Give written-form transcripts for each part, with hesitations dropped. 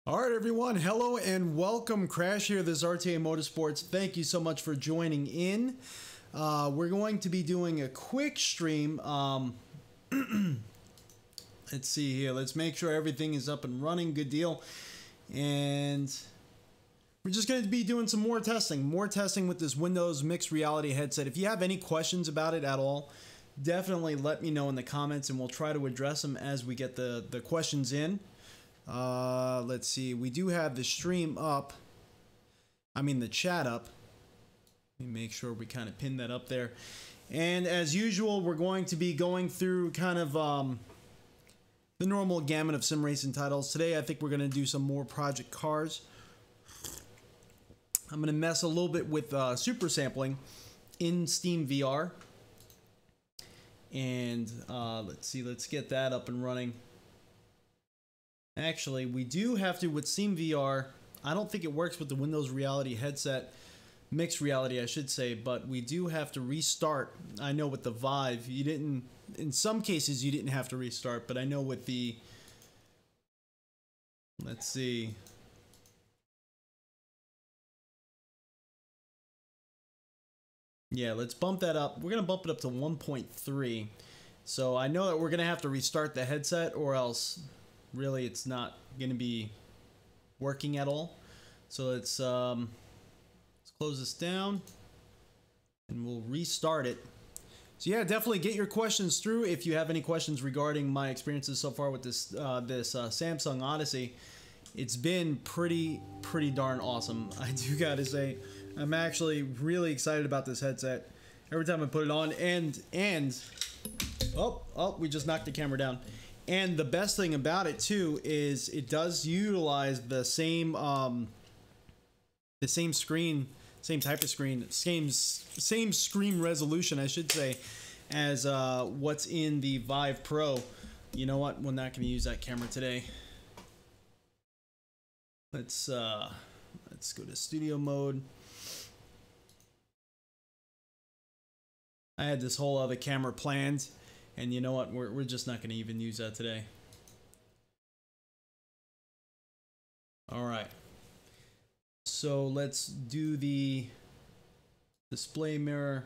All right, everyone. Hello and welcome. Crash here. This is RTA Motorsports. Thank you so much for joining in. We're going to be doing a quick stream. Let's see here. Let's make sure everything is up and running. Good deal. And we're just going to be doing some more testing with this Windows mixed reality headset. If you have any questions about it at all, definitely let me know in the comments and we'll try to address them as we get the questions in. Let's see, we do have the stream up, the chat up. Let me make sure we kind of pin that up there. And as usual, we're going to be going through kind of the normal gamut of sim racing titles. Today I think we're going to do some more project cars. I'm going to mess a little bit with super sampling in Steam VR. And let's see, let's get that up and running. Actually, we do have to, with Steam VR, I don't think it works with the Windows reality headset, mixed reality I should say, but we do have to restart. I know with the Vive, you didn't, in some cases you didn't have to restart, but I know with the, let's see. Yeah, let's bump that up. We're going to bump it up to 1.3. So I know that we're going to have to restart the headset or else really it's not going to be working at all. So let's close this down and we'll restart it. So yeah, definitely get your questions through if you have any questions regarding my experiences so far with this Samsung Odyssey. It's been pretty darn awesome. I do gotta say, I'm actually really excited about this headset. Every time I put it on, and oh, we just knocked the camera down. And the best thing about it too is it does utilize the same screen, same type of screen, same screen resolution, I should say, as what's in the Vive Pro. You know what? We're not going to use that camera today. Let's go to studio mode. I had this whole other camera planned. And you know what? We're just not going to even use that today. All right. So let's do the display mirror.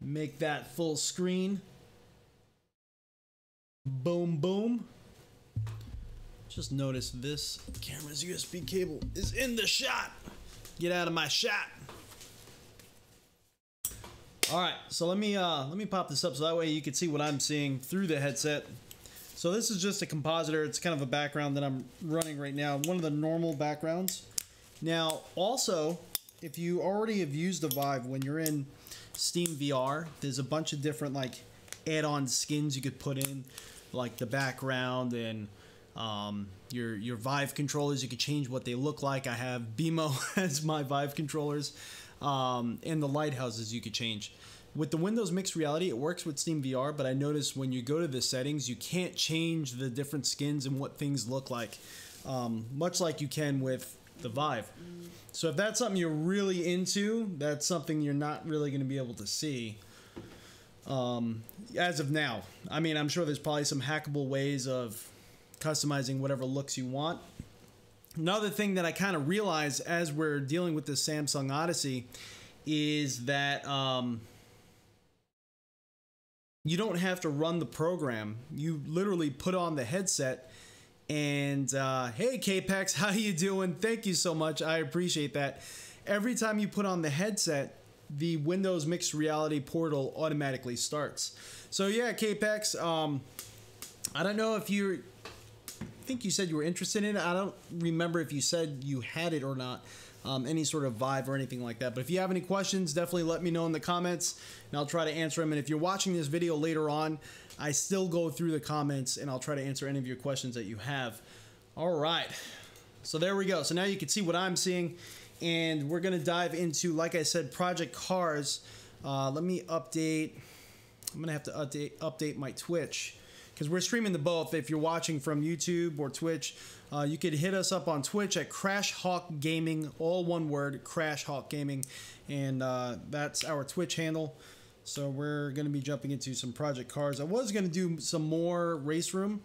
Make that full screen. Boom, boom. Just notice this camera's USB cable is in the shot. Get out of my shot. All right, so let me pop this up so that way you can see what I'm seeing through the headset. So this is just a compositor. It's kind of a background that I'm running right now, one of the normal backgrounds. Now, also, if you already have used the Vive, when you're in Steam VR, there's a bunch of different like add-on skins you could put in, like the background and your Vive controllers. You could change what they look like. I have BMO as my Vive controllers. And the lighthouses you could change. With the Windows mixed reality, it works with Steam VR, but I noticed when you go to the settings, you can't change the different skins and what things look like, much like you can with the Vive. So if that's something you're really into, that's something you're not really going to be able to see as of now. I mean, I'm sure there's probably some hackable ways of customizing whatever looks you want. Another thing that I kind of realize as we're dealing with this Samsung Odyssey is that you don't have to run the program. You literally put on the headset and hey Capex, how you doing? Thank you so much. I appreciate that. Every time you put on the headset, the Windows mixed reality portal automatically starts. So yeah, Capex, I don't know if you're, I think you said you were interested in it. I don't remember if you said you had it or not, any sort of Vive or anything like that. But if you have any questions, definitely let me know in the comments and I'll try to answer them. And if you're watching this video later on, I still go through the comments and I'll try to answer any of your questions that you have. All right, so there we go. So now you can see what I'm seeing and we're going to dive into, like I said, Project Cars. Let me update. I'm going to have to update my Twitch, because we're streaming to both. If you're watching from YouTube or Twitch, you could hit us up on Twitch at Crash Hawk Gaming, all one word, Crash Hawk Gaming, and that's our Twitch handle. So we're going to be jumping into some Project Cars. I was going to do some more Race Room,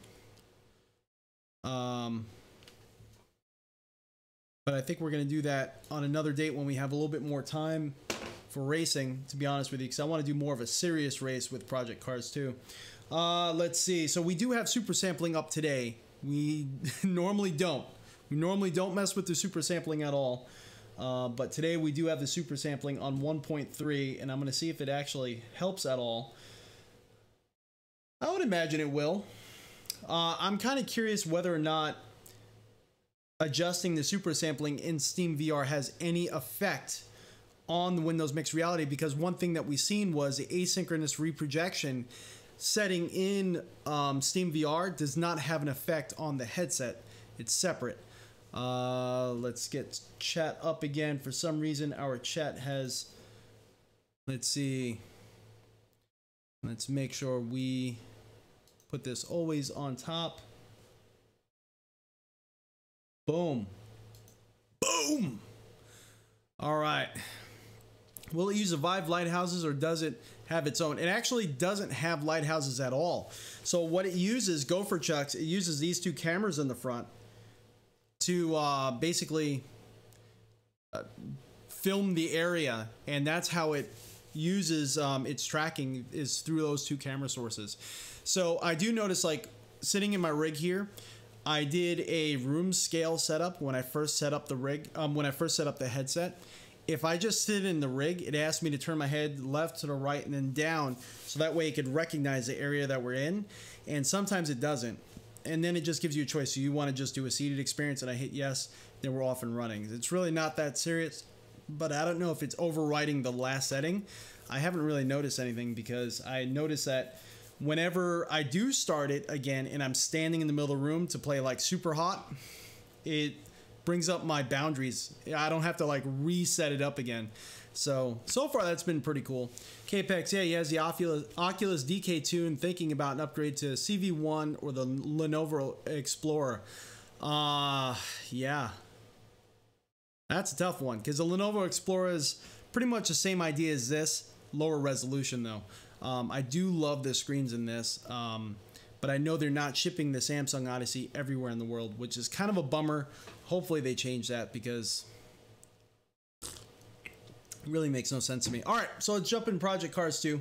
But I think we're going to do that on another date when we have a little bit more time for racing, to be honest with you, because I want to do more of a serious race with Project Cars 2. Let's see. So we do have super sampling up today. We normally don't. We normally don't mess with the super sampling at all. But today we do have the super sampling on 1.3, and I'm going to see if it actually helps at all. I would imagine it will. I'm kind of curious whether or not adjusting the super sampling in Steam VR has any effect on the Windows Mixed Reality, because one thing that we've seen was the asynchronous reprojection setting in Steam VR does not have an effect on the headset. It's separate. Let's get chat up again. For some reason our chat has, let's see, let's make sure we put this always on top. Boom. Boom. All right. Will it use the Vive lighthouses, or does it have its own? It actually doesn't have lighthouses at all. So what it uses, Gopher Chucks, it uses these two cameras in the front to basically film the area, and that's how it uses its tracking, is through those two camera sources. So I do notice, like, sitting in my rig here, I did a room scale setup when I first set up the rig, when I first set up the headset. If I just sit in the rig, it asked me to turn my head left to the right and then down, so that way it could recognize the area that we're in, and sometimes it doesn't. And then it just gives you a choice. So you want to just do a seated experience, and I hit yes, then we're off and running. It's really not that serious, but I don't know if it's overriding the last setting. I haven't really noticed anything, because I noticed that whenever I do start it again and I'm standing in the middle of the room to play like super hot, it brings up my boundaries. I don't have to like reset it up again. So far that's been pretty cool. Capex, yeah, he has the Oculus DK2 and thinking about an upgrade to CV1 or the Lenovo Explorer. Yeah. That's a tough one, because the Lenovo Explorer is pretty much the same idea as this, lower resolution though. I do love the screens in this, but I know they're not shipping the Samsung Odyssey everywhere in the world, which is kind of a bummer. Hopefully they change that, because it really makes no sense to me. All right, so let's jump in Project Cars 2.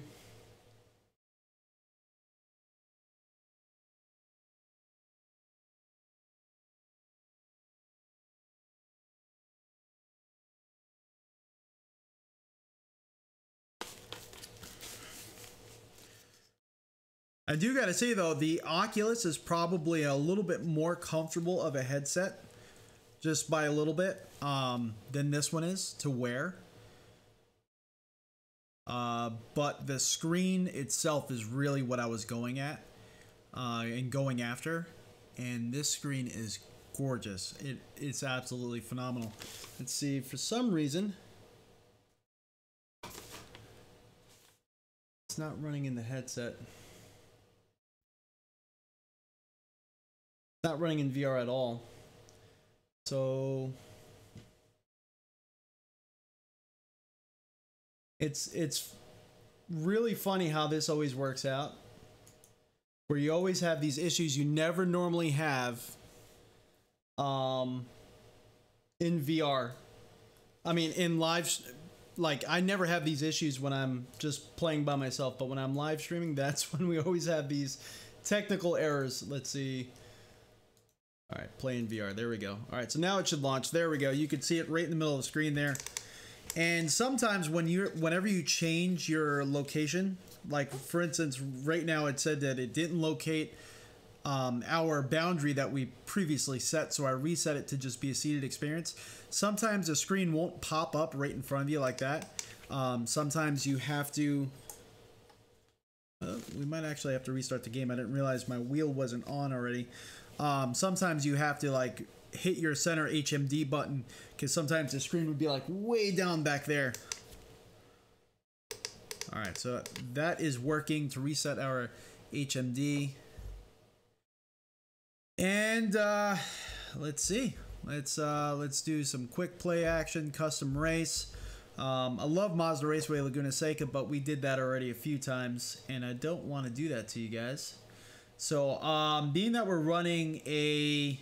I do gotta say though, the Oculus is probably a little bit more comfortable of a headset, just by a little bit, than this one is to wear. But the screen itself is really what I was going at and going after, and this screen is gorgeous. It's absolutely phenomenal. Let's see, for some reason it's not running in the headset. Not running in VR at all. So it's really funny how this always works out, where you always have these issues you never normally have in VR. I mean, in live, like, I never have these issues when I'm just playing by myself, but when I'm live streaming, that's when we always have these technical errors. Let's see. All right, play in VR. There we go. All right, so now it should launch. There we go. You can see it right in the middle of the screen there. And sometimes whenever you change your location, like for instance, right now it said that it didn't locate our boundary that we previously set, so I reset it to just be a seated experience. Sometimes the screen won't pop up right in front of you like that. Sometimes you have to... we might actually have to restart the game. I didn't realize my wheel wasn't on already. Sometimes you have to like hit your center HMD button, because sometimes the screen would be like way down back there. All right, so that is working to reset our HMD. And let's see. Let's do some quick play action, custom race. I love Mazda Raceway Laguna Seca, but we did that already a few times, and I don't want to do that to you guys. So, being that we're running a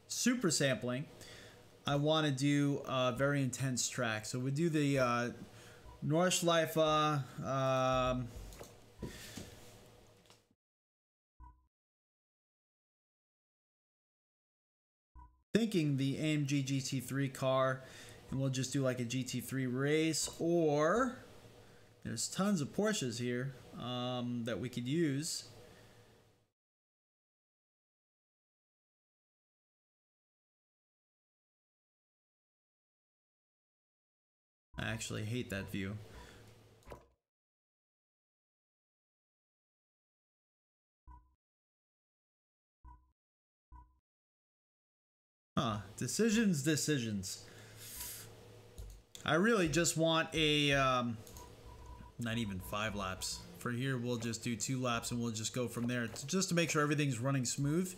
super sampling, I want to do a very intense track. So we do the Nordschleife. Thinking the AMG GT3 car, and we'll just do like a GT3 race, or there's tons of Porsches here that we could use. I actually hate that view. Decisions. I really just want a, not even 5 laps. For here, we'll just do 2 laps and we'll just go from there. Just to make sure everything's running smooth.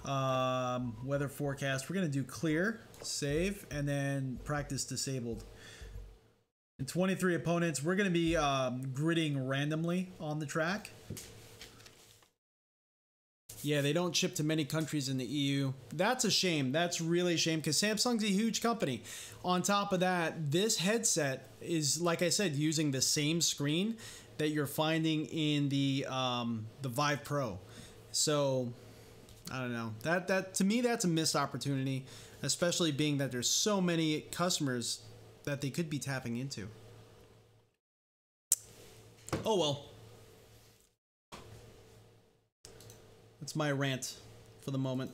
Weather forecast, we're going to do clear, save, and then practice disabled. And 23 opponents, we're going to be gridding randomly on the track. Yeah, they don't ship to many countries in the EU. That's a shame. That's really a shame because Samsung's a huge company. On top of that, this headset is, like I said, using the same screen that you're finding in the Vive Pro. So, I don't know. That to me, that's a missed opportunity, especially being that there's so many customers that they could be tapping into. Oh well. That's my rant for the moment.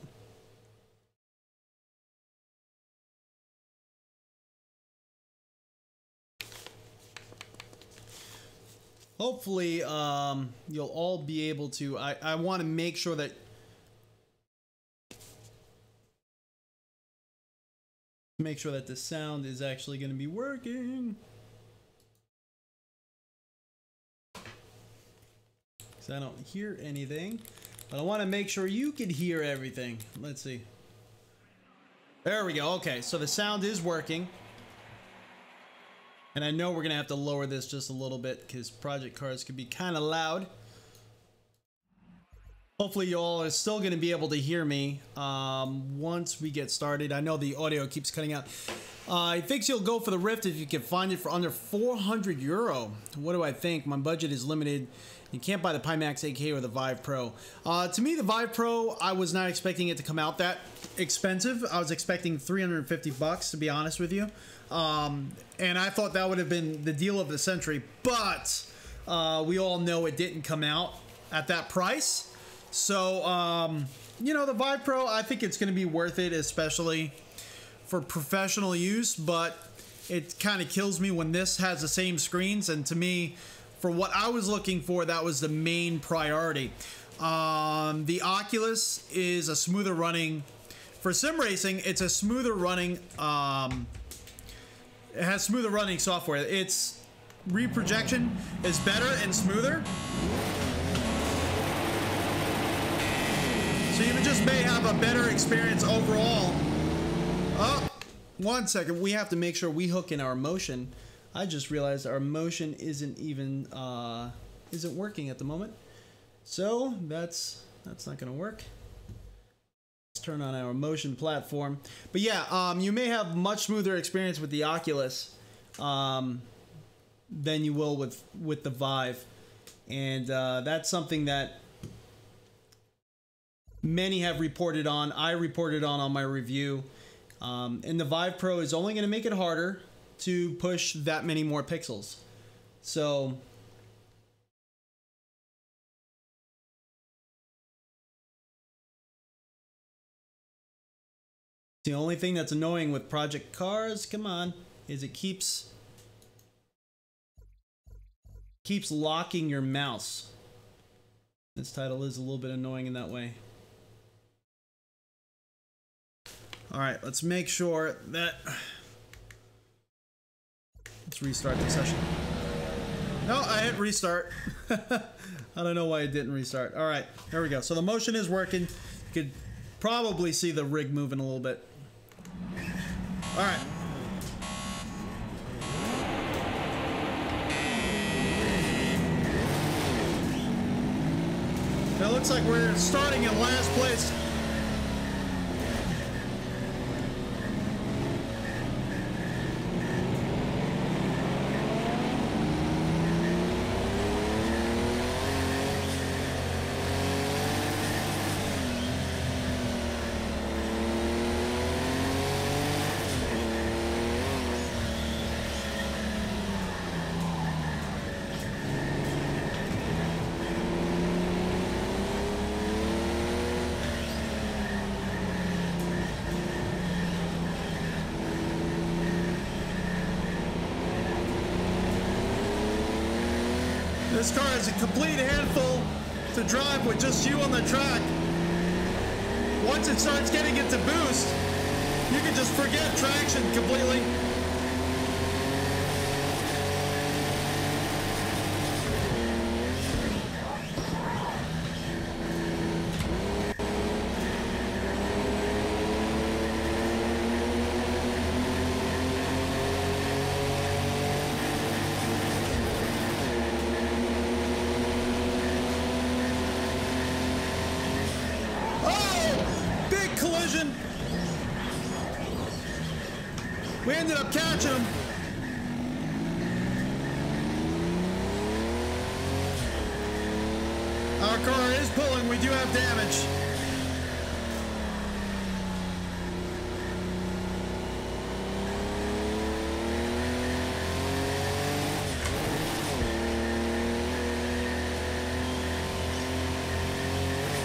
Hopefully, you'll all be able to. I want to make sure that the sound is actually going to be working. Because I don't hear anything. But I want to make sure you can hear everything. Let's see. There we go. Okay, so the sound is working. And I know we're going to have to lower this just a little bit because project cards can be kind of loud. Hopefully you all are still going to be able to hear me once we get started. I know the audio keeps cutting out. I think you'll go for the Rift if you can find it for under 400 euro. What do I think? My budget is limited. You can't buy the Pimax 8K or the Vive Pro. To me, the Vive Pro, I was not expecting it to come out that expensive. I was expecting 350 bucks, to be honest with you. And I thought that would have been the deal of the century. But we all know it didn't come out at that price. So, you know, the Vive Pro, I think it's going to be worth it, especially for professional use. But it kind of kills me when this has the same screens. And to me, for what I was looking for, that was the main priority. The Oculus is a smoother running, for sim racing, it's a smoother running, it has smoother running software. Its reprojection is better and smoother. So you just may have a better experience overall. Oh, 1 second, we have to make sure we hook in our motion. I just realized our motion isn't even isn't working at the moment, so that's not gonna work. Let's turn on our motion platform. But yeah, you may have much smoother experience with the Oculus than you will with the Vive, and that's something that many have reported on. I reported on my review, and the Vive Pro is only going to make it harder to push that many more pixels. So the only thing that's annoying with Project Cars, come on, is it keeps locking your mouse. This title is a little bit annoying in that way. All right, let's make sure that let's restart the session. No, I hit restart. I don't know why it didn't restart. All right, there we go. So the motion is working. You could probably see the rig moving a little bit. All right. It looks like we're starting in last place. This car is a complete handful to drive with just you on the track. Once it starts getting into boost, you can just forget traction completely. We ended up catching him. Our car is pulling. We do have damage.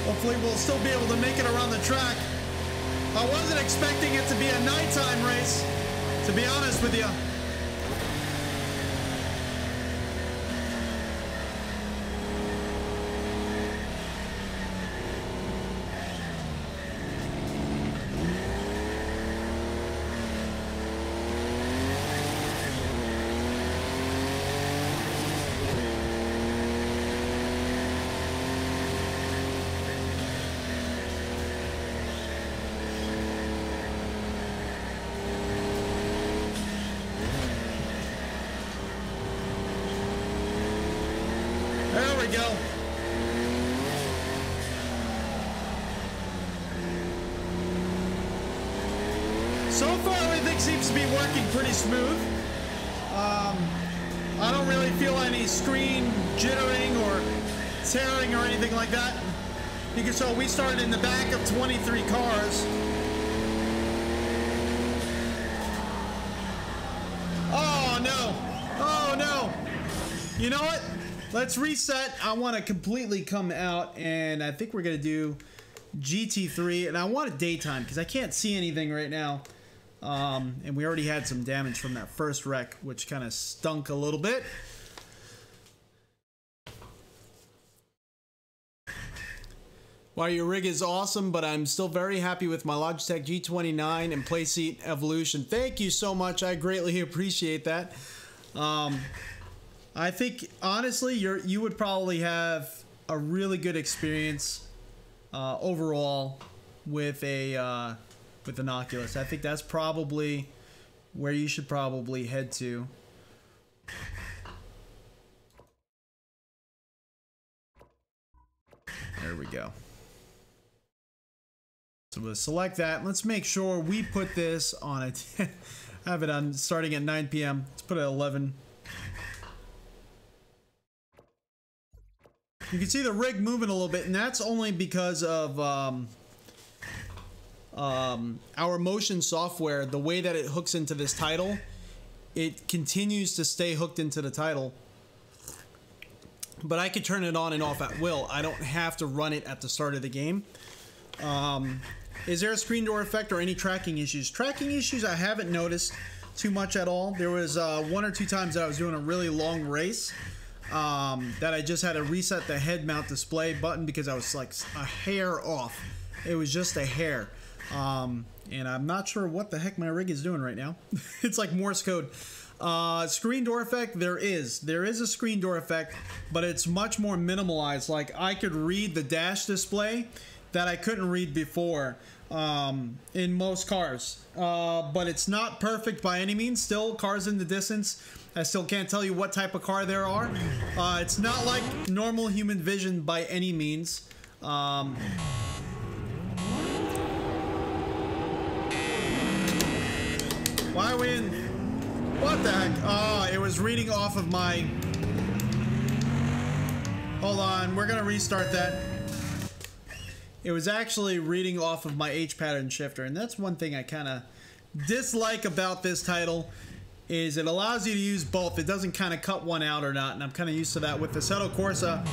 Hopefully we'll still be able to make it around the track. I wasn't expecting it to be a nighttime race, to be honest with you. There we go. So far, everything seems to be working pretty smooth. I don't really feel any screen jittering or tearing or anything like that. You can tell we started in the back of 23 cars. Oh no! Oh no! You know what? Let's reset. I want to completely come out, and I think we're going to do GT3, and I want it daytime because I can't see anything right now. And we already had some damage from that first wreck, which kind of stunk a little bit. While your rig is awesome, but I'm still very happy with my Logitech G29 and Playseat Evolution. Thank you so much. I greatly appreciate that. I think, honestly, you would probably have a really good experience overall with an Oculus. I think that's probably where you should probably head to. There we go. So we'll select that. Let's make sure we put this on it. I have it on starting at 9 p.m. Let's put it at 11. You can see the rig moving a little bit, and that's only because of our motion software. The way that it hooks into this title, it continues to stay hooked into the title. But I could turn it on and off at will. I don't have to run it at the start of the game. Is there a screen door effect or any tracking issues? Tracking issues I haven't noticed too much at all. There was 1 or 2 times that I was doing a really long race that I just had to reset the head mount display button because I was like a hair off. It was just a hair. And I'm not sure what the heck my rig is doing right now. It's like Morse code. Screen door effect, there is a screen door effect, but it's much more minimalized. Like I could read the dash display that I couldn't read before in most cars, but it's not perfect by any means. Still, cars in the distance, I still can't tell you what type of car there are. It's not like normal human vision by any means. Why are we in? What the heck? Oh, it was reading off of my... Hold on, we're gonna restart that. It was actually reading off of my H pattern shifter, and that's one thing I kind of dislike about this title, is it allows you to use both. It doesn't kind of cut one out or not, and I'm kind of used to that with the Assetto Corsa.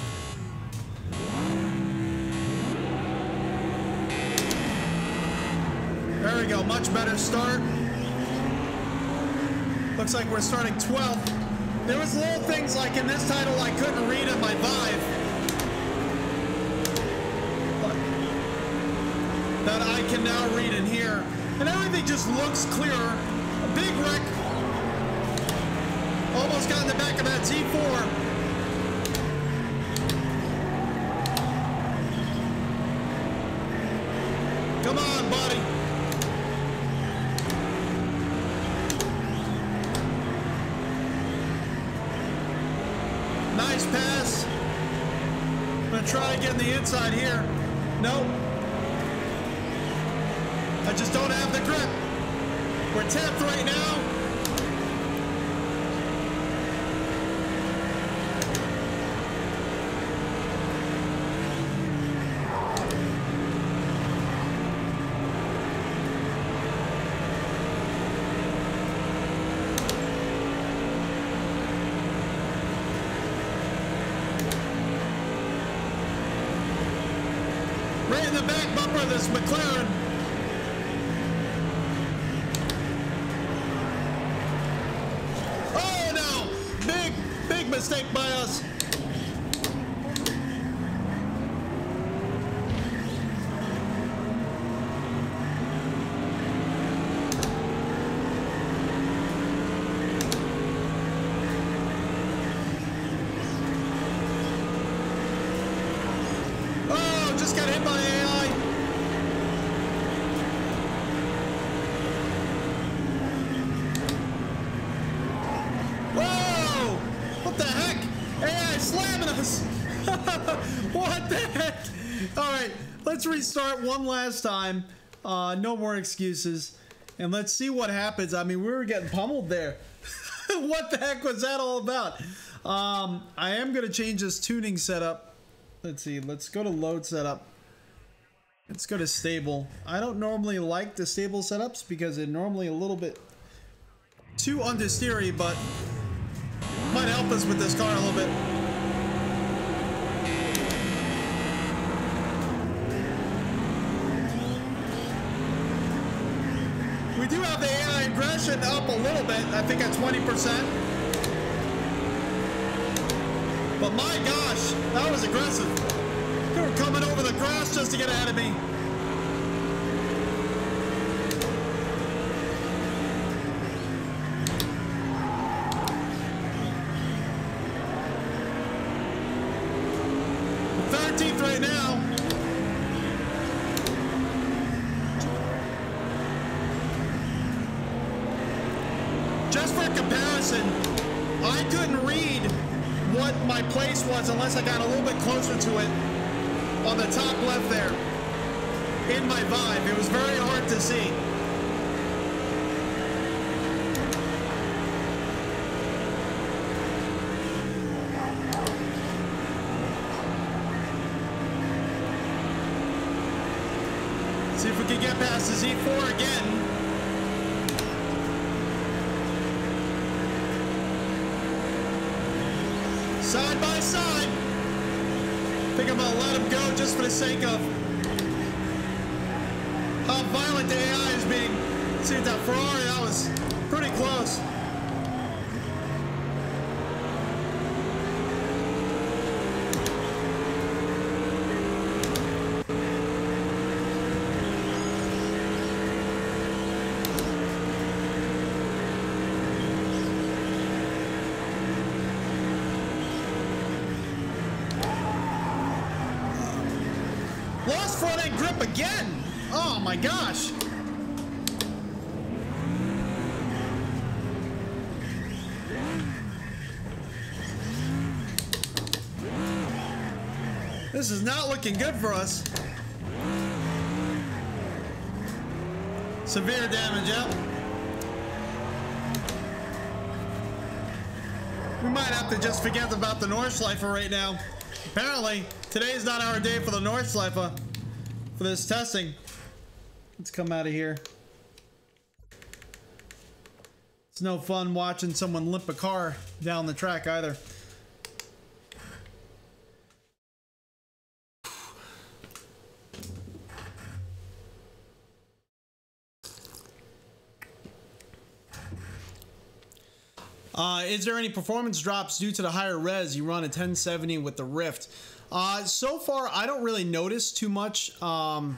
There we go, much better start. Looks like we're starting 12th. There was little things like in this title I couldn't read in my Vive that I can now read in here. And everything just looks clearer. A big wreck. Almost got in the back of that Z4. Come on, buddy. Nice pass. I'm gonna try to get in the inside here. Nope. I just don't have the grip. We're tapped right now. Right in the back bumper of this McLaren. Oh no! Big mistake by us. Oh, just got hit by AI. Whoa! What the heck? AI slamming us! What the heck? Alright, let's restart one last time. No more excuses. And let's see what happens. I mean, we were getting pummeled there. What the heck was that all about? I am going to change this tuning setup. Let's see. Let's go to load setup. Let's go to stable. I don't normally like the stable setups because they're normally a little bit too understeery, but might help us with this car a little bit. We do have the AI aggression up a little bit, I think at 20%. But my gosh, that was aggressive. They were coming over the grass just to get ahead of me. The 13th right now. Just for comparison, I couldn't read what my place was unless I got a little bit closer to it on the top left there in my Vive. It was very hard to see. See if we can get past the Z4 again. Side by side. I think I'm gonna let him go just for the sake of how violent the AI is being. See that Ferrari, that was pretty close. Lost front end grip again. Oh my gosh. This is not looking good for us. Severe damage, yeah. We might have to just forget about the Nordschleifer right now. Apparently, today is not our day for the Nordschleifer for this testing. Let's come out of here. It's no fun watching someone limp a car down the track either. Is there any performance drops due to the higher res you run a 1070 with the Rift? So far, I don't really notice too much. I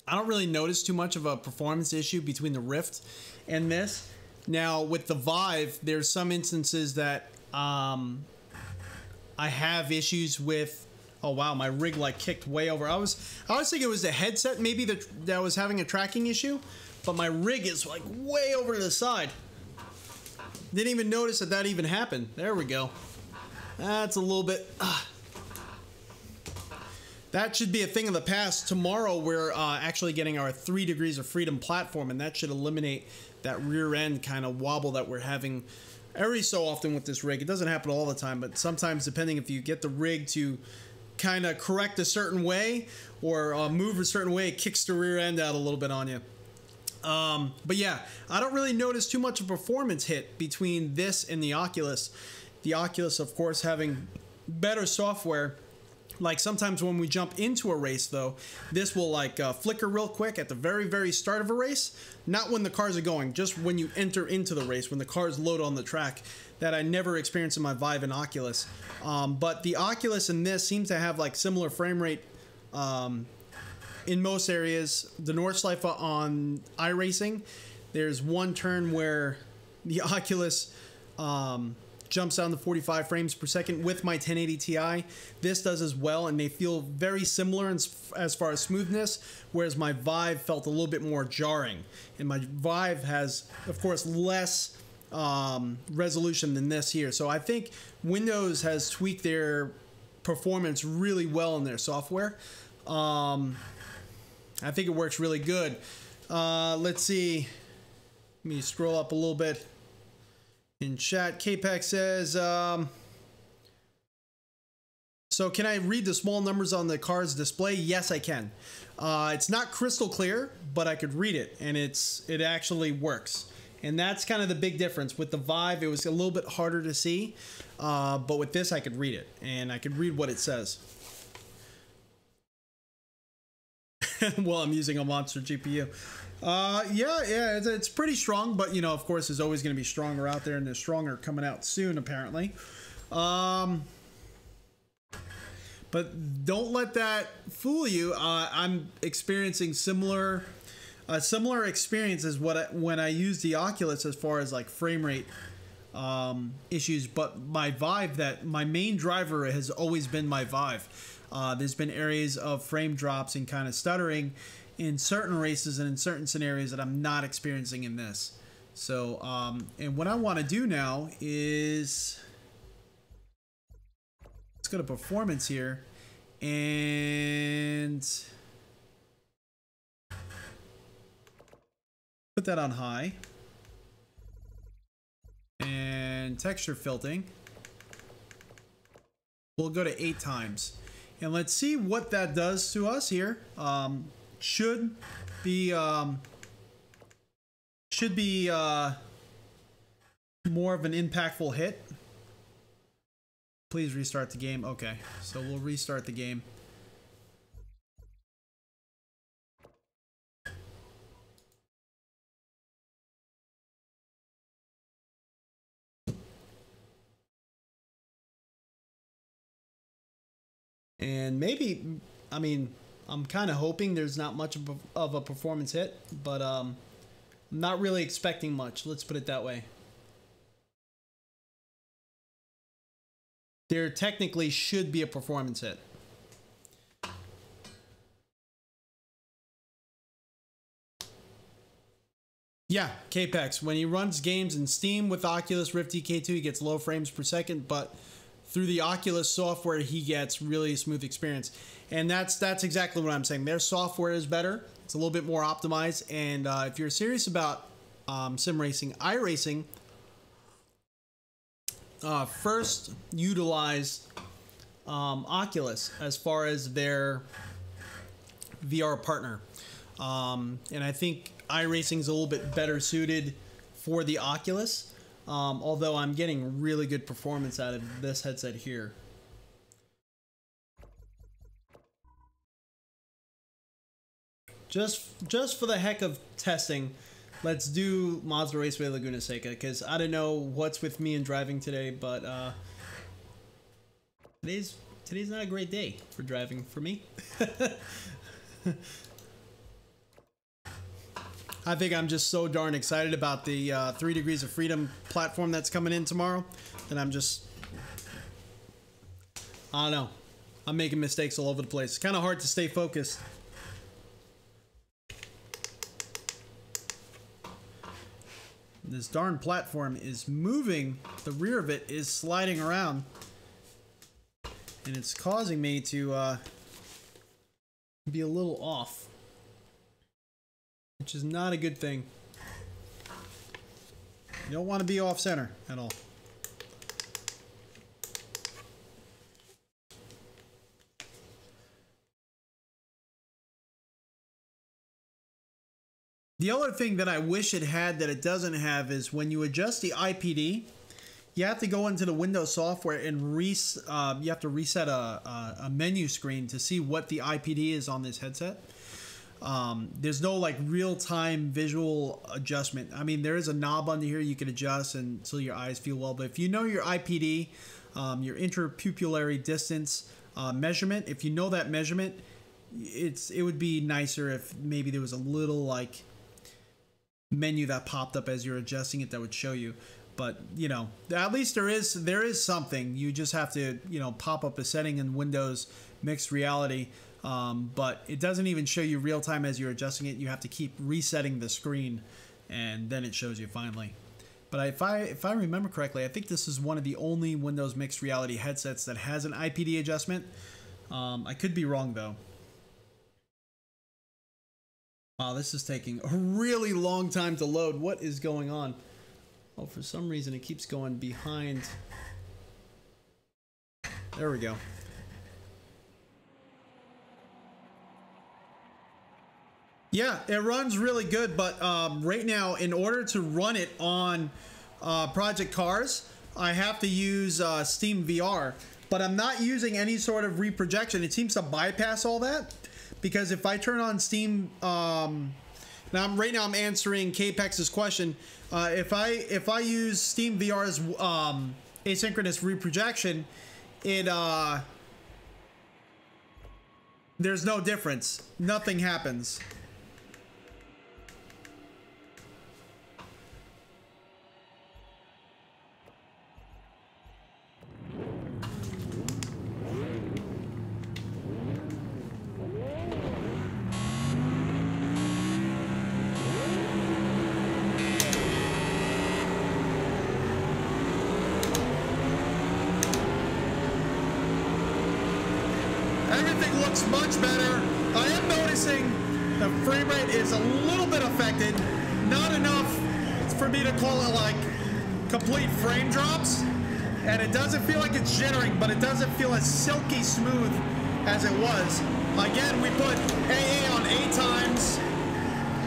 don't really notice too much of a performance issue between the Rift and this. Now, with the Vive, there's some instances that I have issues with. Oh wow, my rig like kicked way over. I was thinking it was the headset maybe that was having a tracking issue, but my rig is like way over to the side. Didn't even notice that even happened. There we go. That's a little bit... That should be a thing of the past. Tomorrow we're actually getting our 3 Degrees of Freedom platform, and that should eliminate that rear end kind of wobble that we're having every so often with this rig. It doesn't happen all the time, but sometimes depending if you get the rig to kind of correct a certain way or move a certain way, it kicks the rear end out a little bit on you. But yeah, I don't really notice too much of a performance hit between this and the Oculus. The Oculus, of course, having better software. Like sometimes when we jump into a race, though, this will like flicker real quick at the very, very start of a race. Not when the cars are going, just when you enter into the race, when the cars load on the track. That I never experienced in my Vive and Oculus. But the Oculus and this seems to have like similar frame rate in most areas. The Nordschleife on iRacing, there's one turn where the Oculus jumps down to 45 frames per second with my 1080 Ti. This does as well, and they feel very similar as far as smoothness, whereas my Vive felt a little bit more jarring. And my Vive has, of course, less resolution than this here. So I think Windows has tweaked their performance really well in their software. I think it works really good. Let's see. Let me scroll up a little bit. In chat, KPEX says, so can I read the small numbers on the car's display? Yes, I can. It's not crystal clear, but I could read it, and it actually works. And that's kind of the big difference. With the Vive, it was a little bit harder to see, but with this, I could read it, and I could read what it says. Well, I'm using a monster GPU. Yeah, it's pretty strong, but, you know, of course, there's always going to be stronger out there, and there's stronger coming out soon, apparently. But don't let that fool you. I'm experiencing similar experience as when I use the Oculus as far as like frame rate issues, but my Vive, my main driver has always been my Vive. There's been areas of frame drops and kind of stuttering in certain races and in certain scenarios that I'm not experiencing in this. So, and what I want to do now is, let's go to performance here and put that on high and texture filtering. We'll go to 8 times. And let's see what that does to us here. Should be more of an impactful hit. Please restart the game. Okay, so we'll restart the game. And maybe, I mean, I'm kind of hoping there's not much of a performance hit, but I'm not really expecting much. Let's put it that way. There technically should be a performance hit. Yeah, Capex. When he runs games in Steam with Oculus Rift DK2, he gets low frames per second, but through the Oculus software, he gets really smooth experience. And that's exactly what I'm saying. Their software is better. It's a little bit more optimized. And if you're serious about sim racing, iRacing, first utilize Oculus as far as their VR partner. And I think iRacing is a little bit better suited for the Oculus. Although I'm getting really good performance out of this headset here. Just for the heck of testing, let's do Mazda Raceway Laguna Seca, because I don't know what's with me and driving today, but today's not a great day for driving for me. I think I'm just so darn excited about the 3 Degrees of Freedom platform that's coming in tomorrow that I'm just, I don't know. I'm making mistakes all over the place. It's kind of hard to stay focused. This darn platform is moving. The rear of it is sliding around. And it's causing me to be a little off, which is not a good thing. You don't want to be off center at all. The other thing that I wish it had that it doesn't have is when you adjust the IPD, you have to go into the Windows software and you have to reset a menu screen to see what the IPD is on this headset. There's no like real-time visual adjustment. I mean, there is a knob under here you can adjust until your eyes feel well, but if you know your IPD, your interpupillary distance measurement, if you know that measurement, it would be nicer if maybe there was a little like menu that popped up as you're adjusting it that would show you. But you know, at least there is something. You just have to, you know, pop up a setting in Windows Mixed Reality, but it doesn't even show you real time as you're adjusting it. You have to keep resetting the screen, and then it shows you finally. But if I remember correctly, I think this is one of the only Windows Mixed Reality headsets that has an IPD adjustment. I could be wrong though. Wow, this is taking a really long time to load. What is going on? Oh, for some reason it keeps going behind. There we go. Yeah, it runs really good, but right now, in order to run it on Project Cars, I have to use Steam VR. But I'm not using any sort of reprojection. It seems to bypass all that. Because if I turn on Steam, right now I'm answering Capex's question. If I use Steam VR's asynchronous reprojection, there's no difference. Nothing happens. Everything looks much better. I am noticing the frame rate is a little bit affected. Not enough for me to call it like complete frame drops. And it doesn't feel like it's jittering, but it doesn't feel as silky smooth as it was. Again, we put AA on 8 times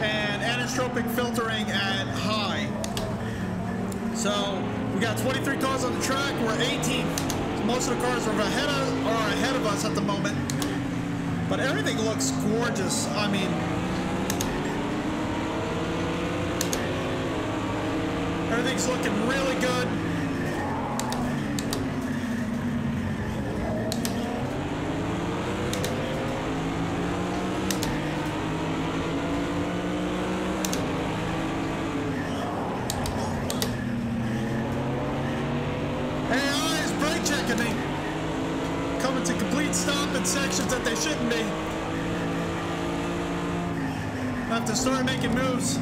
and anisotropic filtering at high. So we got 23 cars on the track. We're 18th. Most of the cars are ahead of us at the moment, but everything looks gorgeous. I mean, everything's looking really good. Sections that they shouldn't be. Have to start making moves.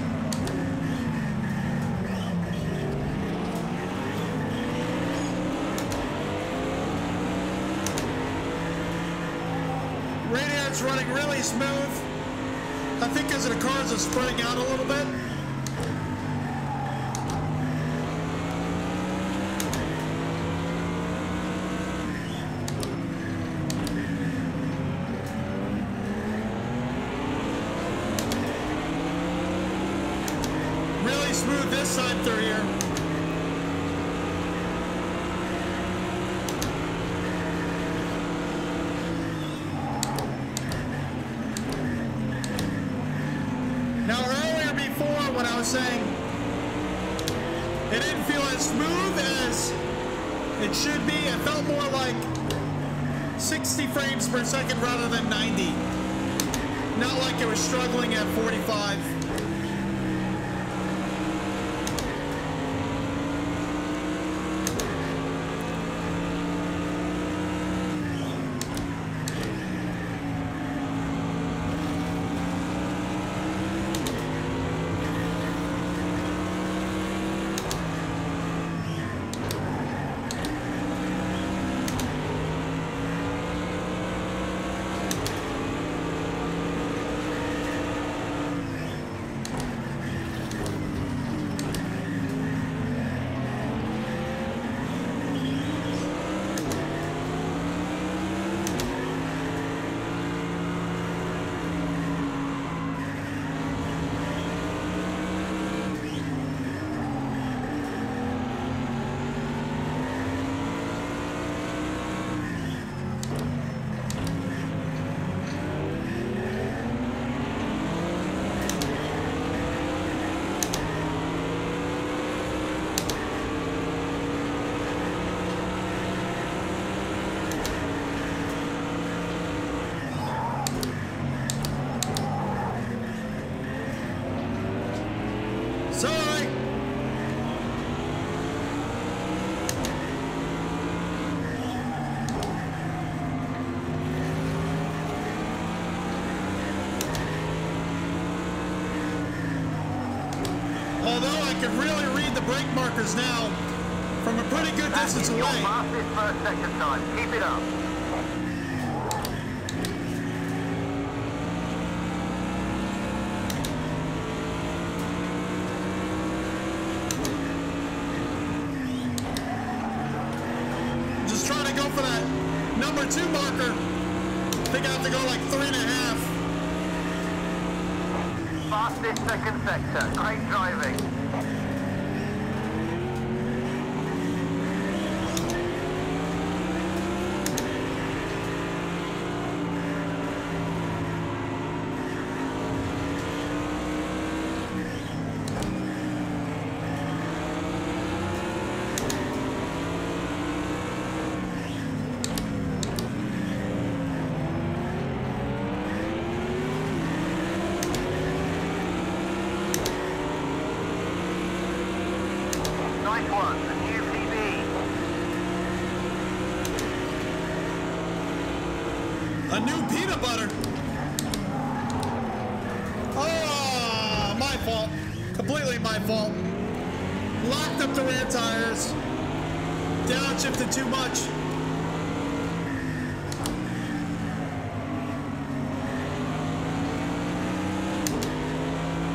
Radiat's running really smooth. I think because the cars are spreading out a little bit. Smooth this side through here. Now earlier before when I was saying it didn't feel as smooth as it should be. It felt more like 60 frames per second rather than 90. Not like it was struggling at 45. Sorry. Although I can really read the brake markers now from a pretty good distance away. Fastest first sector time. Keep it up. Just trying to go for that number 2 marker. I think I have to go like 3.5. Fastest second sector. Great driving. Nice one, a new PB. A new peanut butter. Oh, my fault. Completely my fault. Locked up the rear tires. Downshifted too much.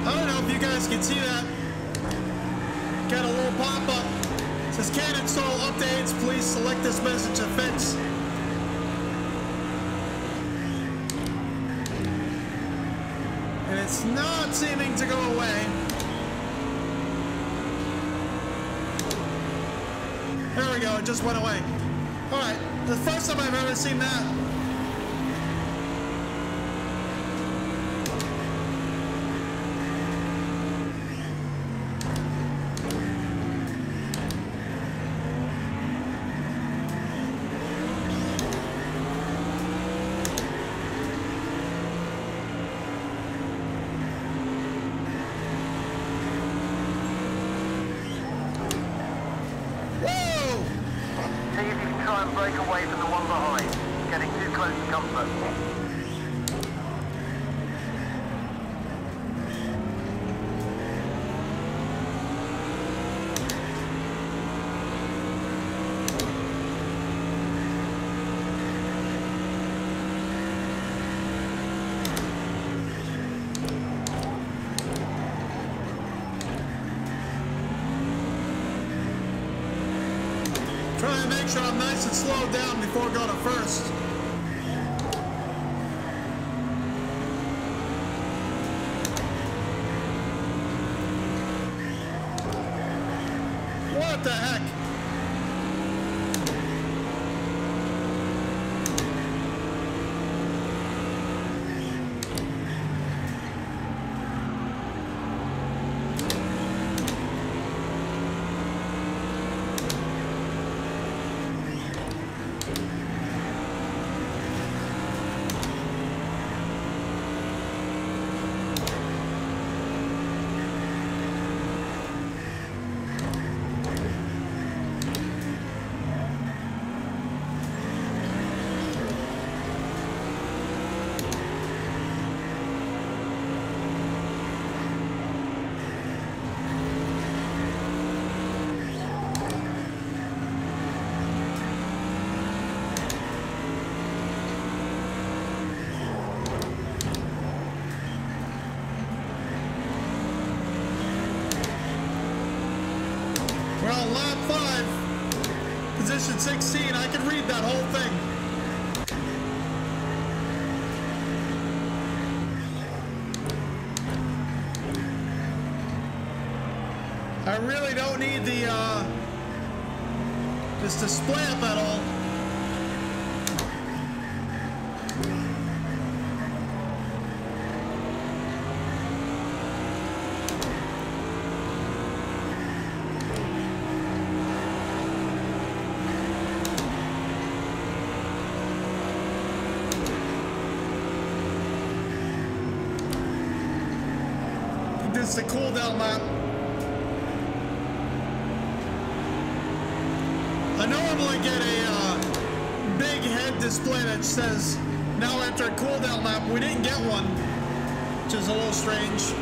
I don't know if you guys can see that. Got a little pop-up. Says can't install updates. Please select this message offense. And it's not seeming to go away. There we go, it just went away. Alright, the first time I've ever seen that. Break away from the one behind. Getting too close to comfort. Try and make sure I'm nice and slowed down before going to first. What the heck? We're on lap 5, position 16. I can read that whole thing. I really don't need this display up at all. This is the cool down lap. I normally get a big head display that says now after a cooldown lap. We didn't get one, which is a little strange.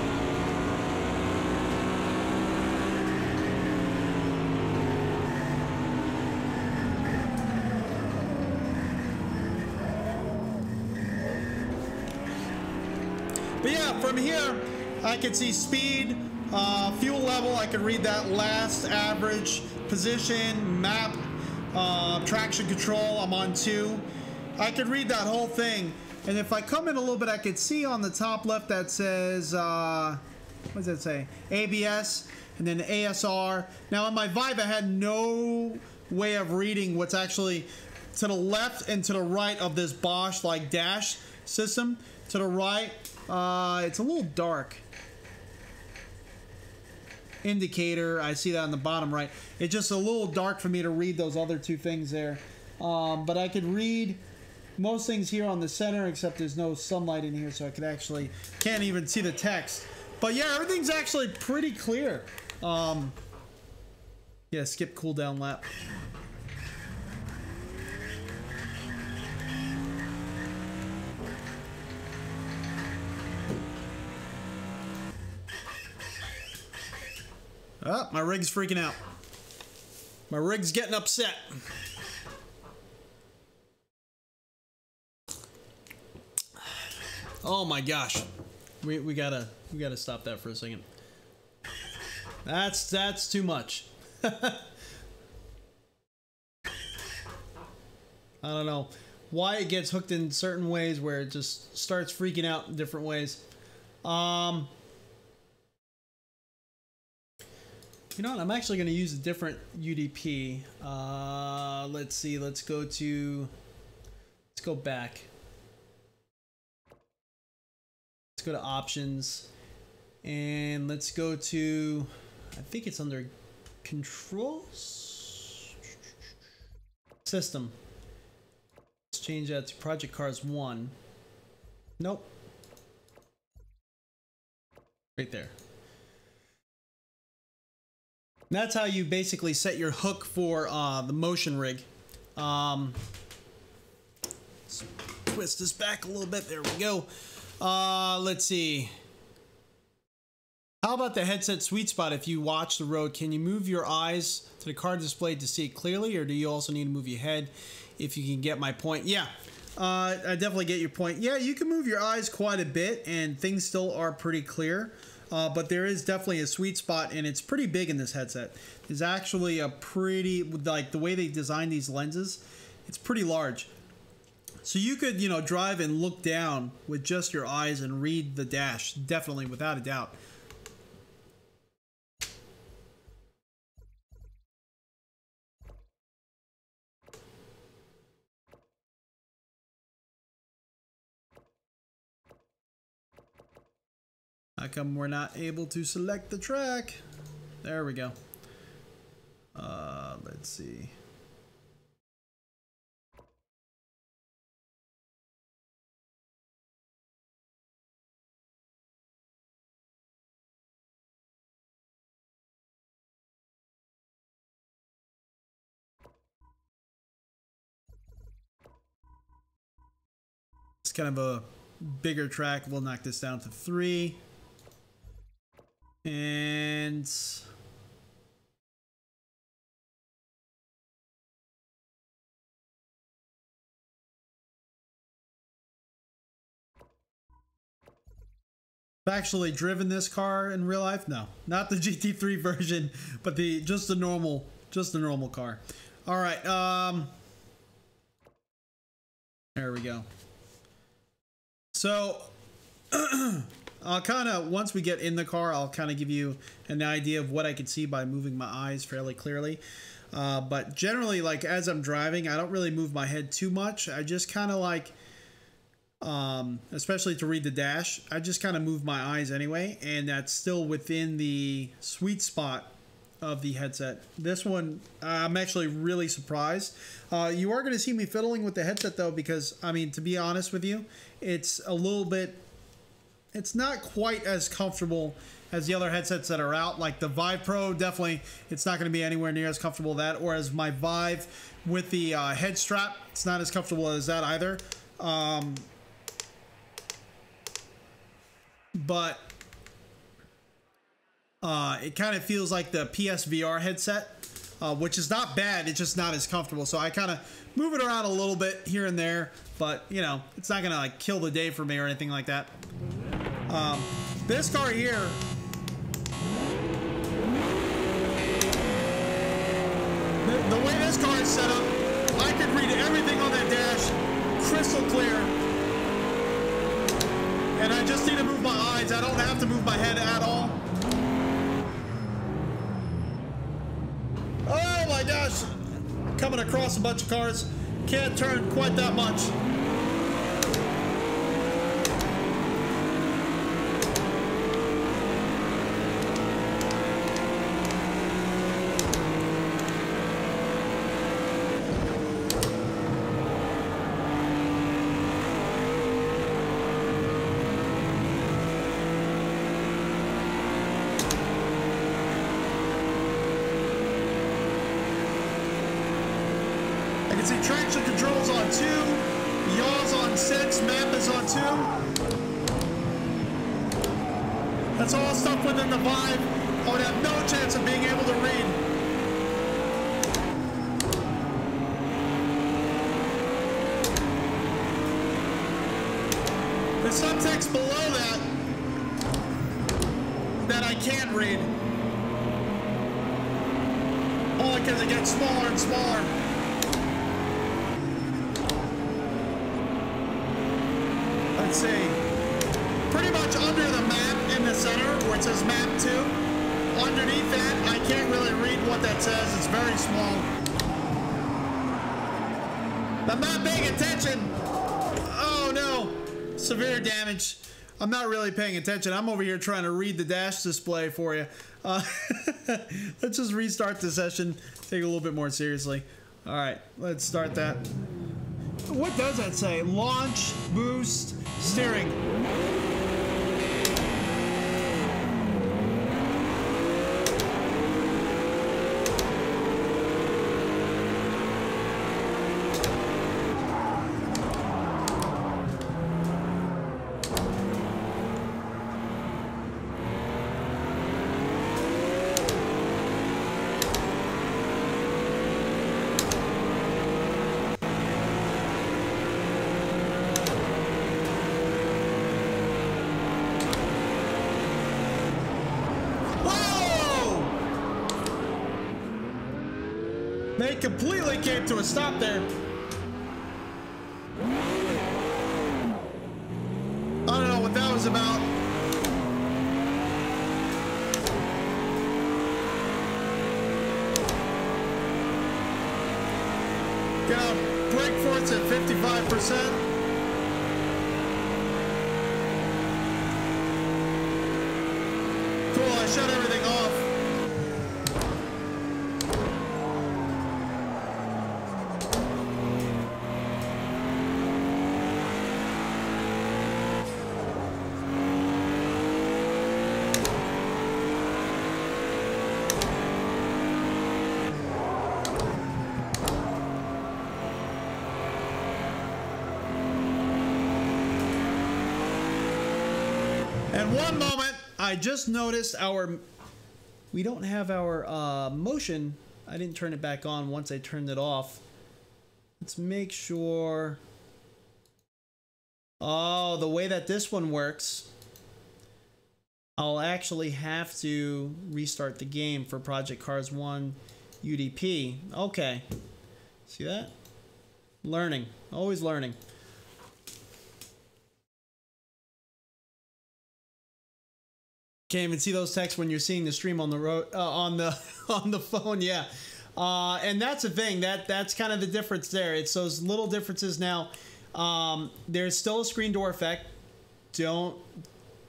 But yeah, from here I can see speed, fuel level. I can read that, last, average, position, map, traction control. I'm on 2. I could read that whole thing. And if I come in a little bit, I could see on the top left that says, what does that say? ABS and then ASR. Now on my Vive, I had no way of reading what's actually to the left and to the right of this Bosch like dash system. To the right, it's a little dark. Indicator, I see that on the bottom right. It's just a little dark for me to read those other 2 things there. But I could read most things here on the center, except there's no sunlight in here, so I could actually can't even see the text. But yeah, everything's actually pretty clear. Yeah, skip cooldown lap. Oh, my rig's freaking out. My rig's getting upset. Oh my gosh. We gotta stop that for a second. That's too much. I don't know why it gets hooked in certain ways where it just starts freaking out in different ways. You know what? I'm actually going to use a different UDP. Let's see. Let's go back. Let's go to options. And let's go to, I think it's under controls. System. Let's change that to Project Cars 1. Nope. Right there. That's how you basically set your hook for the motion rig. Let's twist this back a little bit. There we go. Let's see. How about the headset sweet spot? If you watch the road, can you move your eyes to the car display to see it clearly, or do you also need to move your head? If you can get my point. Yeah, I definitely get your point. Yeah, you can move your eyes quite a bit, and things still are pretty clear. But there is definitely a sweet spot, and it's pretty big in this headset. There's actually a pretty, like the way they design these lenses, it's pretty large. So you could, you know, drive and look down with just your eyes and read the dash, definitely, without a doubt. How come we're not able to select the track? There we go. Let's see. It's kind of a bigger track. We'll knock this down to 3. And actually driven this car in real life. No, not the GT3 version, but just the normal car. All right, there we go. So I'll kind of, once we get in the car, I'll kind of give you an idea of what I can see by moving my eyes fairly clearly. But generally, like as I'm driving, I don't really move my head too much. I just kind of like, especially to read the dash, I just kind of move my eyes anyway, and that's still within the sweet spot of the headset. This one, I'm actually really surprised. You are going to see me fiddling with the headset though, because I mean, to be honest with you, it's a little bit, it's not quite as comfortable as the other headsets that are out. Like the Vive Pro, definitely, it's not going to be anywhere near as comfortable as that, or as my Vive with the head strap, it's not as comfortable as that either. But it kind of feels like the PSVR headset, which is not bad. It's just not as comfortable. So I kind of move it around a little bit here and there, but you know, it's not gonna like kill the day for me or anything like that. This car here, the way this car is set up, I could read everything on that dash crystal clear. And I just need to move my eyes. I don't have to move my head at all. Oh my gosh. Coming across a bunch of cars. Can't turn quite that much. See, traction controls on 2, yaws on 6, map is on 2. That's all stuff within the Vive. I would have no chance of being able to read. There's some text below that I can't read. Only because it gets smaller and smaller. Let's see, pretty much under the map in the center where it says map 2, underneath that I can't really read what that says. It's very small. I'm not paying attention. Oh no, severe damage. I'm not really paying attention. I'm over here trying to read the dash display for you. Let's just restart the session, take it a little bit more seriously. All right, let's start that. What does that say? Launch, boost, steering. They completely came to a stop there. I don't know what that was about. Got brake force at 55%. Cool, I shut everything off. And one moment, I just noticed we don't have our motion. I didn't turn it back on once I turned it off. Let's make sure. Oh, the way that this one works I'll actually have to restart the game for Project Cars 1 UDP. Okay. See that? Learning. Always learning. Can't even see those texts when you're seeing the stream on the road on the phone. Yeah. And that's the thing. That's kind of the difference there. It's those little differences now. There's still a screen door effect.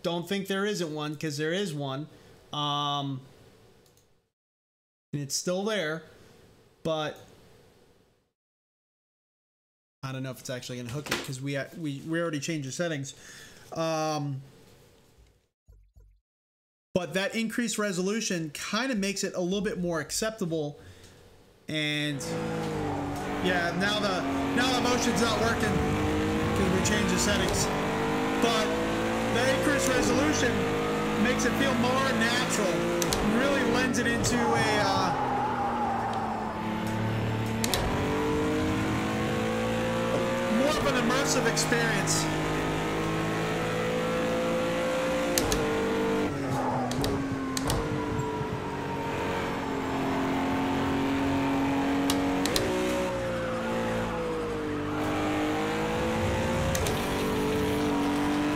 Don't think there isn't one, because there is one. And it's still there, but I don't know if it's actually going to hook it, because we already changed the settings. But that increased resolution kind of makes it a little bit more acceptable. And yeah, now the motion's not working because we changed the settings. But the increased resolution makes it feel more natural. Really lends it into a more of an immersive experience.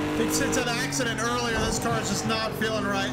I think since an accident earlier, this car is just not feeling right.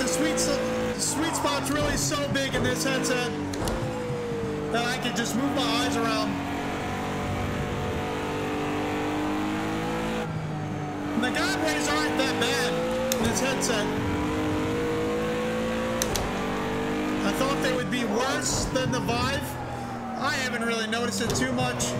The sweet spot's really so big in this headset that I can just move my eyes around. And the guideways aren't that bad in this headset. I thought they would be worse than the Vive. I haven't really noticed it too much.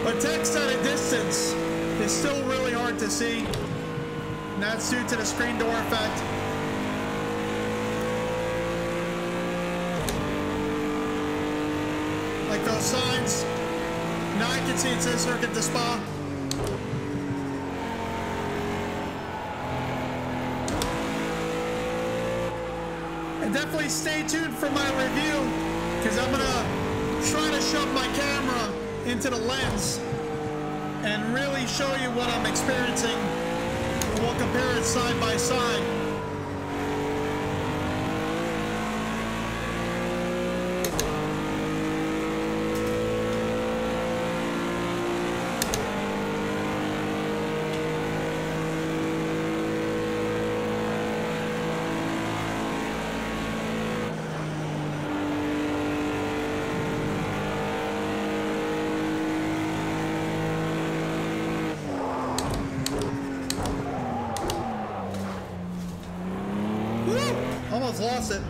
But text at a distance is still really hard to see, and that's due to the screen door effect. Like those signs. Now I can see it says Circuit to Spa. And definitely stay tuned for my review, because I'm gonna try to shove my camera into the lens and really show you what I'm experiencing. We'll compare it side by side. Almost lost it.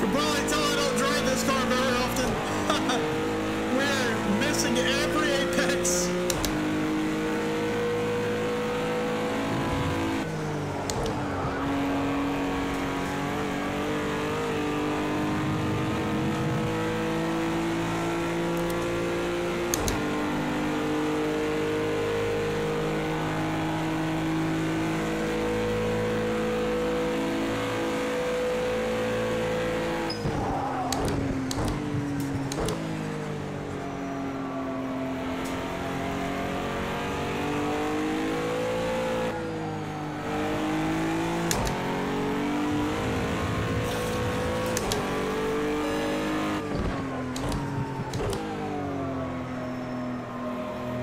can probably tell I don't drive this car very often. We're missing every apex.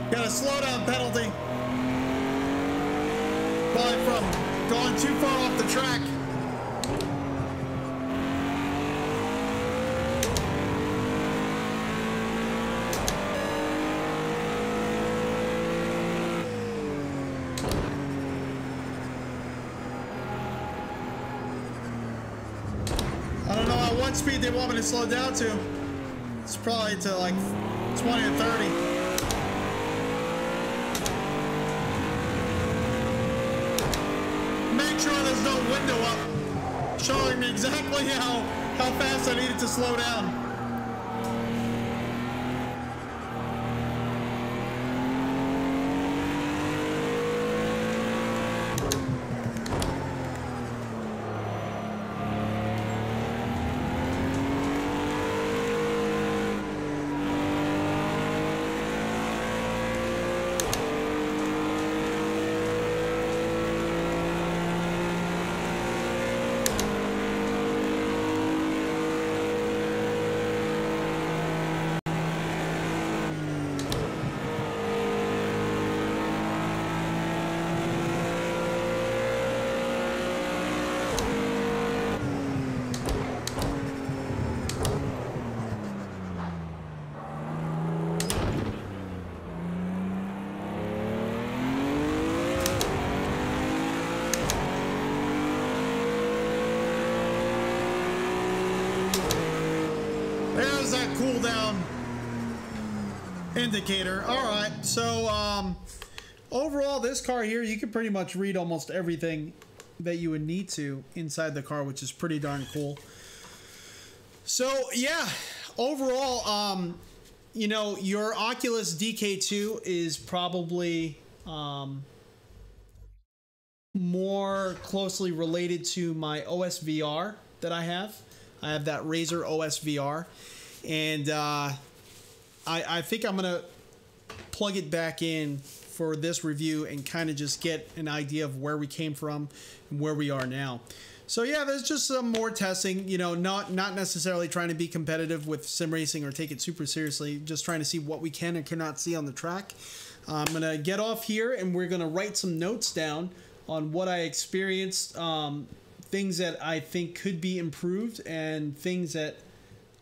Got a slowdown penalty. Probably from going too far off the track. I don't know at what speed they want me to slow down to. It's probably to like 20 or 30. Make sure there's no window up showing me exactly how fast I needed to slow down. There's that cooldown indicator. All right, so overall, this car here, you can pretty much read almost everything that you would need to inside the car, which is pretty darn cool. So yeah, overall, you know, your Oculus DK2 is probably more closely related to my OS VR that I have. I have that Razer OS VR, and I think I'm gonna plug it back in for this review and kind of just get an idea of where we came from and where we are now. So yeah, there's just some more testing, you know, not necessarily trying to be competitive with sim racing or take it super seriously, just trying to see what we can and cannot see on the track. I'm gonna get off here and we're gonna write some notes down on what I experienced, things that I think could be improved and things that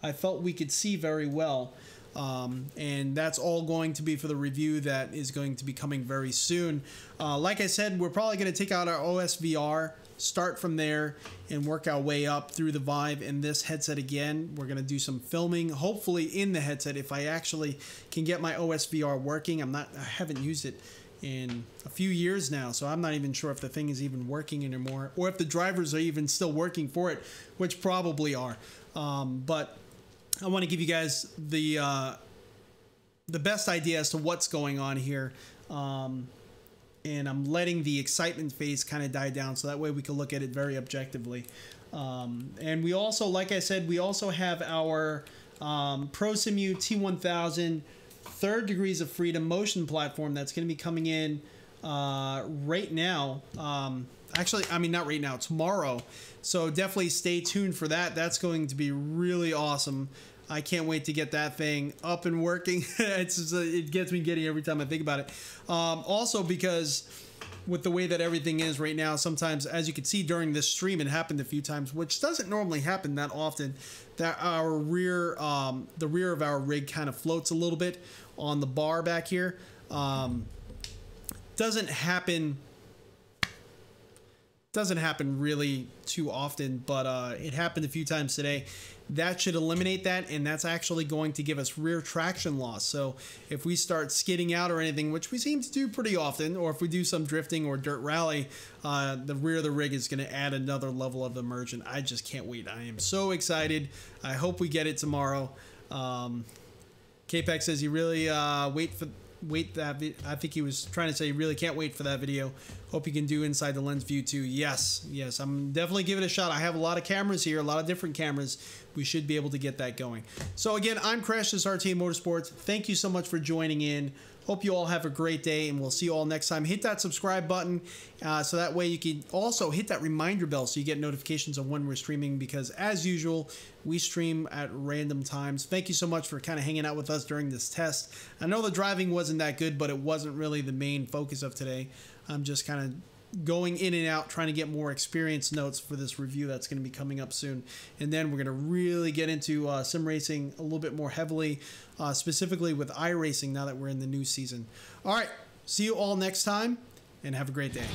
I felt we could see very well. And that's all going to be for the review that is going to be coming very soon. Like I said, we're probably going to take out our OS VR, start from there, and work our way up through the Vive and this headset again. We're going to do some filming, hopefully in the headset, if I actually can get my OS VR working. I haven't used it in a few years now, so I'm not even sure if the thing is even working anymore, or if the drivers are even still working for it, which probably are. But I want to give you guys the best idea as to what's going on here, and I'm letting the excitement phase kind of die down so that way we can look at it very objectively. And we also, like I said, we also have our Prosimu T1000 third degrees of freedom motion platform that's going to be coming in right now. Actually, I mean, not right now, tomorrow. So definitely stay tuned for that. That's going to be really awesome. I can't wait to get that thing up and working. It gets me giddy every time I think about it. Also, because with the way that everything is right now, sometimes, as you can see during this stream, it happened a few times, which doesn't normally happen that often, that our rear, the rear of our rig kind of floats a little bit on the bar back here. Doesn't happen Doesn't happen really too often, but it happened a few times today. That should eliminate that, and that's actually going to give us rear traction loss. So if we start skidding out or anything, which we seem to do pretty often, or if we do some drifting or dirt rally, the rear of the rig is going to add another level of immersion. I just can't wait. I am so excited. I hope we get it tomorrow. KPEX says you really wait that I think he was trying to say you really can't wait for that video. Hope you can do inside the lens view too. Yes, I'm definitely giving it a shot. I have a lot of cameras here, a lot of different cameras. We should be able to get that going. So again, I'm Crash, this RTA Motorsports. Thank you so much for joining in. Hope you all have a great day, and we'll see you all next time. Hit that subscribe button so that way you can also hit that reminder bell so you get notifications of when we're streaming, because as usual, we stream at random times. Thank you so much for kind of hanging out with us during this test. I know the driving wasn't that good, but it wasn't really the main focus of today. I'm just kind of going in and out, trying to get more experience notes for this review that's going to be coming up soon. And then we're going to really get into sim racing a little bit more heavily, specifically with iRacing now that we're in the new season. All right, see you all next time, and have a great day.